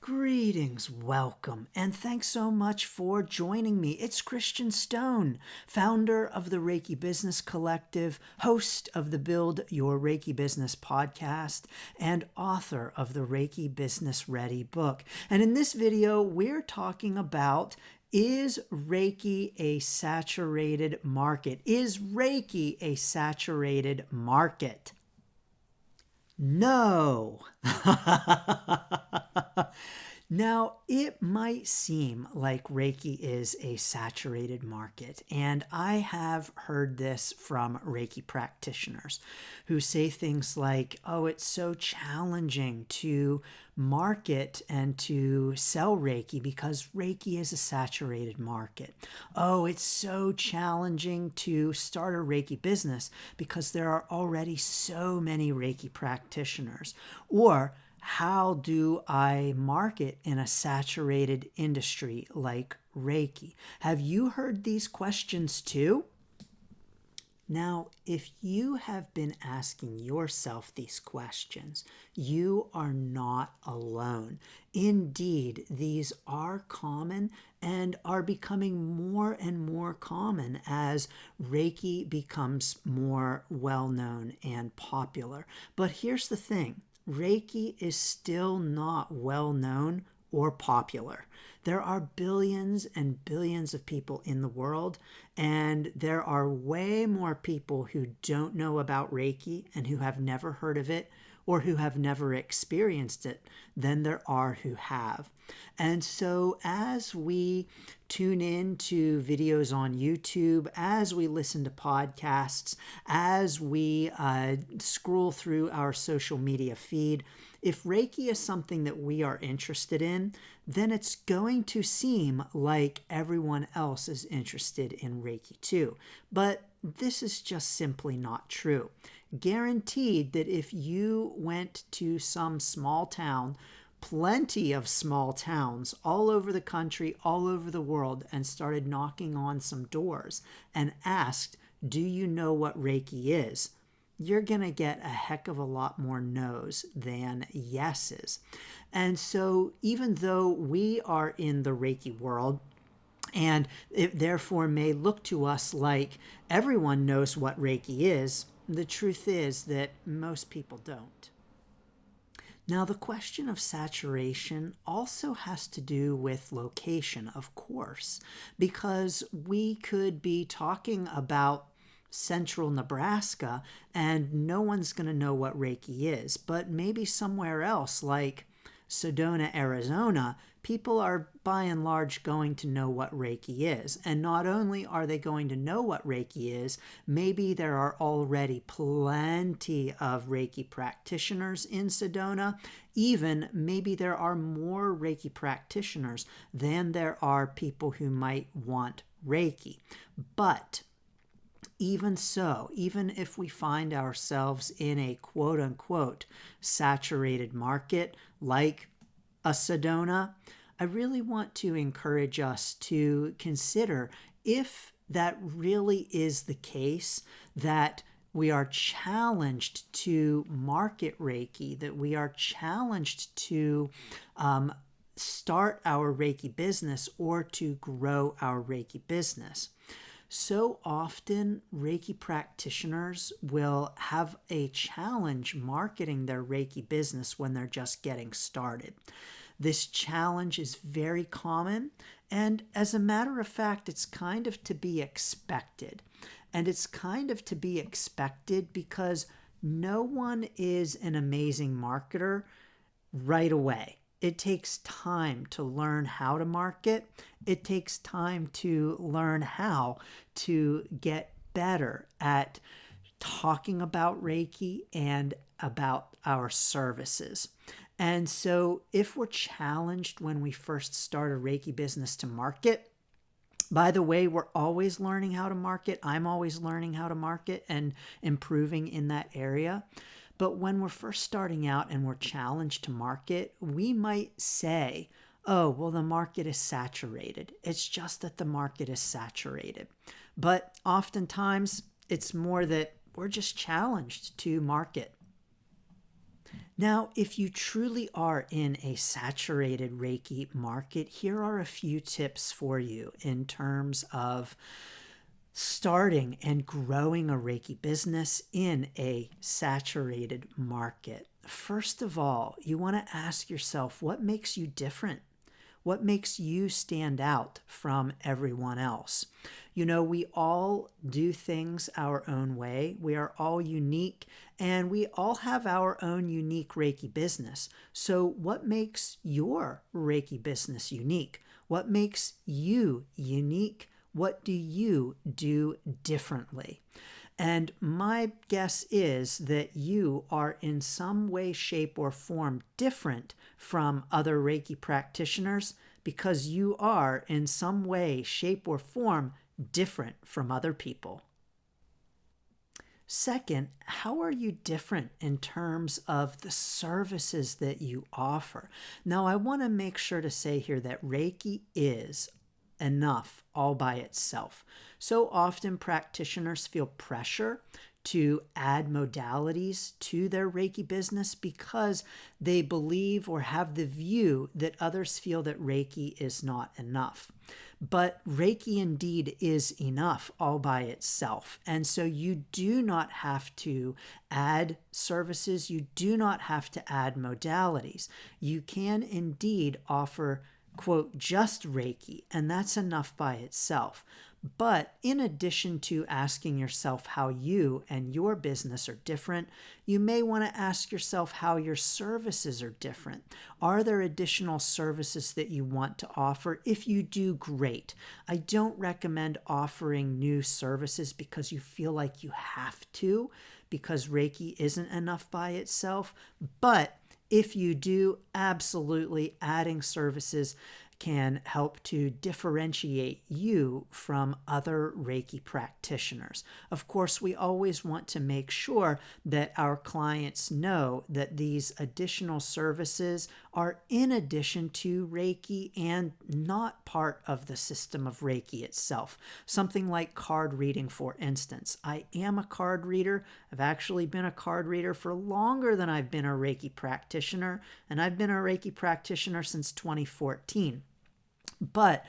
Greetings, welcome, and thanks so much for joining me. It's Christian Stone, founder of the Reiki Business Collective, host of the Build Your Reiki Business podcast, and author of the Reiki Business Ready book. And in this video, we're talking about, is Reiki a saturated market? Is Reiki a saturated market? No. Now, it might seem like Reiki is a saturated market, and I have heard this from Reiki practitioners who say things like, oh, it's so challenging to market and to sell Reiki because Reiki is a saturated market. Oh, it's so challenging to start a Reiki business because there are already so many Reiki practitioners. Or, how do I market in a saturated industry like Reiki? Have you heard these questions too? Now, if you have been asking yourself these questions, you are not alone. Indeed, these are common and are becoming more and more common as Reiki becomes more well-known and popular. But here's the thing. Reiki is still not well known or popular. There are billions and billions of people in the world, and there are way more people who don't know about Reiki and who have never heard of it or who have never experienced it than there are who have. And so as we tune in to videos on YouTube, as we listen to podcasts, as we scroll through our social media feed, if Reiki is something that we are interested in, then it's going to seem like everyone else is interested in Reiki too. But this is just simply not true. Guaranteed that if you went to some small town, plenty of small towns all over the country, all over the world, and started knocking on some doors and asked, do you know what Reiki is? You're going to get a heck of a lot more no's than yeses. And so even though we are in the Reiki world, and it therefore may look to us like everyone knows what Reiki is, the truth is that most people don't. Now, the question of saturation also has to do with location, of course, because we could be talking about central Nebraska and no one's going to know what Reiki is, but maybe somewhere else like Sedona, Arizona, people are by and large going to know what Reiki is. And not only are they going to know what Reiki is, maybe there are already plenty of Reiki practitioners in Sedona. Even maybe there are more Reiki practitioners than there are people who might want Reiki. But even so, even if we find ourselves in a quote-unquote saturated market like a Sedona, I really want to encourage us to consider if that really is the case, that we are challenged to market Reiki, that we are challenged to start our Reiki business or to grow our Reiki business. So often, Reiki practitioners will have a challenge marketing their Reiki business when they're just getting started. This challenge is very common, and as a matter of fact, it's kind of to be expected. And it's kind of to be expected because no one is an amazing marketer right away. It takes time to learn how to market. It takes time to learn how to get better at talking about Reiki and about our services. And so if we're challenged when we first start a Reiki business to market, by the way, we're always learning how to market. I'm always learning how to market and improving in that area. But when we're first starting out and we're challenged to market, we might say, oh, well, the market is saturated. It's just that the market is saturated. But oftentimes, it's more that we're just challenged to market. Now, if you truly are in a saturated Reiki market, here are a few tips for you in terms of starting and growing a Reiki business in a saturated market. First of all, you want to ask yourself, what makes you different? What makes you stand out from everyone else? You know, we all do things our own way. We are all unique, and we all have our own unique Reiki business. So what makes your Reiki business unique? What makes you unique? What do you do differently? And my guess is that you are in some way, shape, or form different from other Reiki practitioners because you are in some way, shape, or form different from other people. Second, how are you different in terms of the services that you offer? Now, I want to make sure to say here that Reiki is enough all by itself. So often practitioners feel pressure to add modalities to their Reiki business because they believe or have the view that others feel that Reiki is not enough. But Reiki indeed is enough all by itself. And so you do not have to add services. You do not have to add modalities. You can indeed offer, quote, just Reiki, and that's enough by itself. But in addition to asking yourself how you and your business are different, you may want to ask yourself how your services are different. Are there additional services that you want to offer? If you do, great. I don't recommend offering new services because you feel like you have to, because Reiki isn't enough by itself. But if you do, absolutely adding services can help to differentiate you from other Reiki practitioners. Of course, we always want to make sure that our clients know that these additional services are in addition to Reiki and not part of the system of Reiki itself. Something like card reading, for instance. I am a card reader. I've actually been a card reader for longer than I've been a Reiki practitioner, and I've been a Reiki practitioner since 2014. But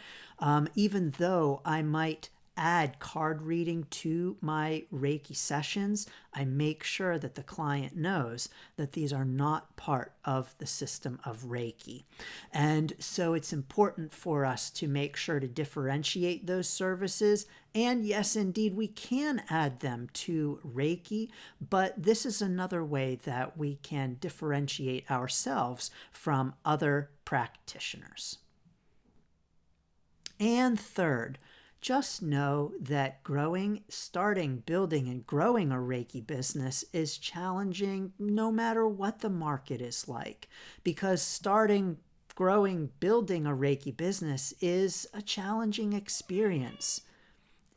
even though I might add card reading to my Reiki sessions, I make sure that the client knows that these are not part of the system of Reiki. And so it's important for us to make sure to differentiate those services. And yes, indeed, we can add them to Reiki, but this is another way that we can differentiate ourselves from other practitioners. And third, just know that starting, building, and growing a Reiki business is challenging no matter what the market is like. Because starting, growing, building a Reiki business is a challenging experience.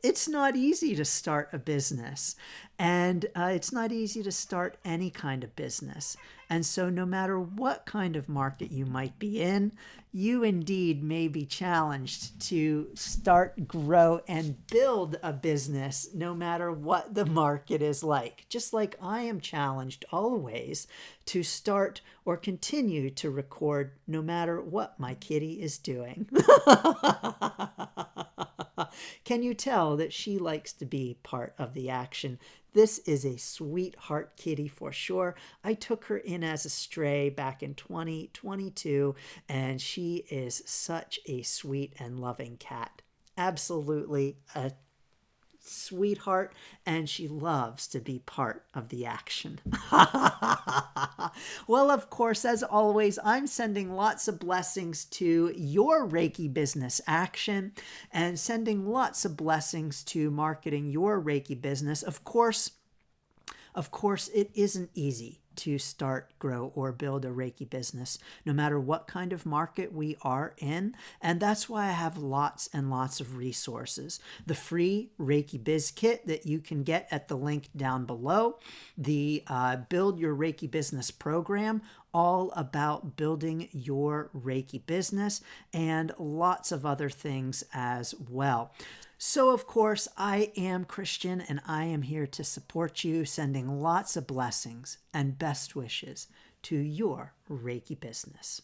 It's not easy to start a business, and it's not easy to start any kind of business. And so no matter what kind of market you might be in, you indeed may be challenged to start, grow, and build a business no matter what the market is like. Just like I am challenged always to start or continue to record no matter what my kitty is doing. Can you tell that she likes to be part of the action? This is a sweetheart kitty for sure. I took her in as a stray back in 2022, and she is such a sweet and loving cat. Absolutely a sweetheart, and she loves to be part of the action. Well, of course, as always, I'm sending lots of blessings to your Reiki business action and sending lots of blessings to marketing your Reiki business. Of course, it isn't easy to start, grow, or build a Reiki business, no matter what kind of market we are in. And that's why I have lots and lots of resources. The free Reiki Biz Kit that you can get at the link down below, the Build Your Reiki Business program, all about building your Reiki business, and lots of other things as well. So, of course, I am Christian, and I am here to support you, sending lots of blessings and best wishes to your Reiki business.